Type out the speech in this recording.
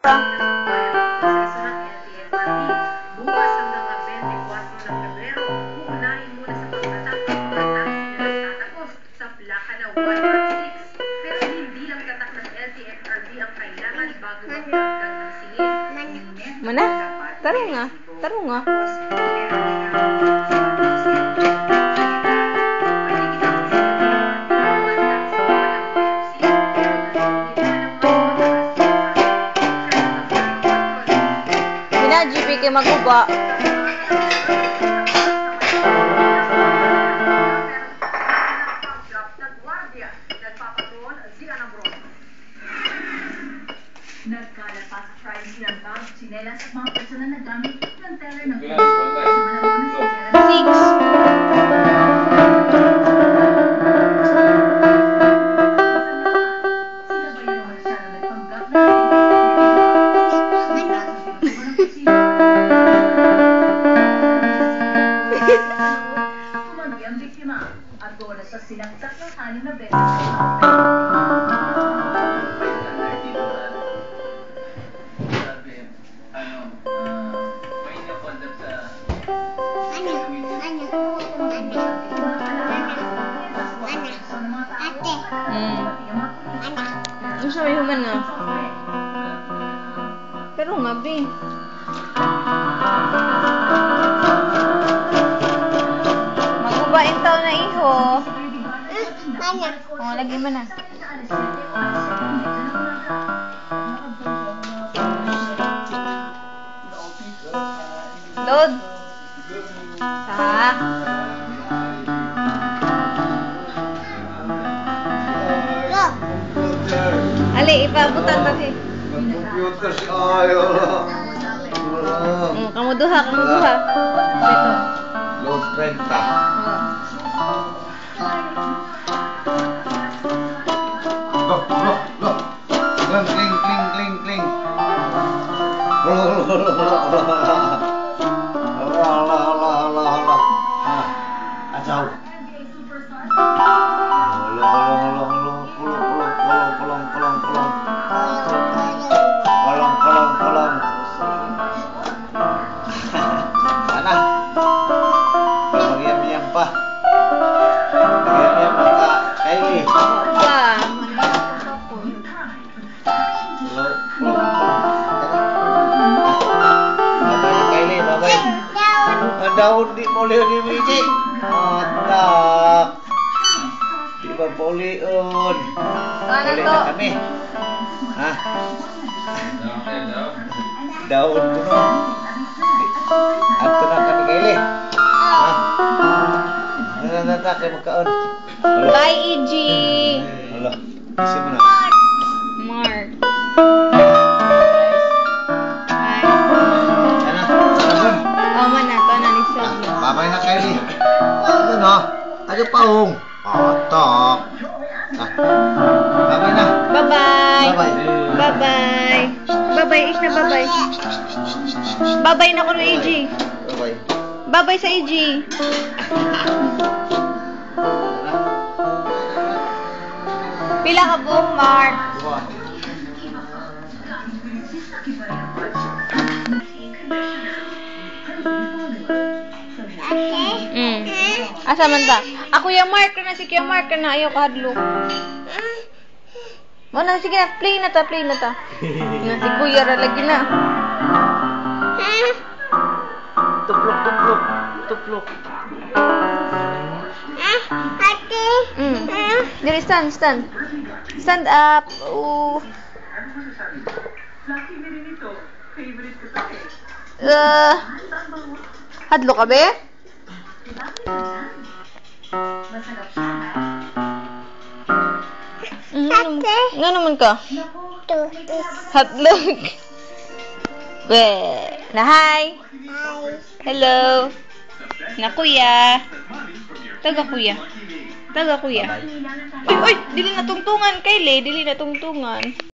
Proseso ng LTFRB. Bukas hanggang 24 ng Pebrero, uunahin muna sa pagtatak ang mga taxi na nagtatapos sa plaka na 116. Pero hindi lang tatak ng LTFRB ang kailangan bago magdagdag ng singil. Mana? Tarong nga. Tarong nga. GP kay maguba. Nagkalat pa sa crime scene ang bag, tsinelas at mga personal na gamit ng teller ng 6. Ang biktima at doon sa sinaksak ng 6 na beses. Gusto may human nga. Pero nga, be. Magubain tao na iho. Oo, lagi mo na. Load. Ha? Ali, ipabutan ba si? Computer si Ayo. Kamuduha, kamuduha. Ito. Load 30. Look. Kling, kling, kling, kling. Asaw. Kolong. Mana? Magyam-yam pa. Magyam-yam pa. Kylie. Babay na Kylie, babay. Ang daon di mo liyo ni Miji. Atak. Di ba polion? Poli na kami. Ha? Daun ko no. Ato na kami Kylie. Ha? Nananata kayo magkaon. Bye, EG. Hala. Isi mo na. Mark. Sana bun. Oh, mana. Ito na ni Seb. Babay na Kylie. Ito no. Ano paong? Atak. Babay na. Bye-bye. Bye-bye. Bye-bye. Bye-bye, Ish na bye-bye. Bye-bye na ko ng EG. Bye-bye. Bye-bye sa EG. Pila ka buong, Mark? Asa man ta? Ako yung Mark na si Kuya Mark na ayaw kahadlok. Wala, sige na, play na ta. Nga si Kuya ra lagi na. Tuplok. Dili, stand. Stand up. Hadlo ka, be? Nga naman ka? Hatlog. Be. Na hi. Hello. Na kuya. Taga kuya. Uy, dili na tungtungan, Kylie. Dili na tungtungan.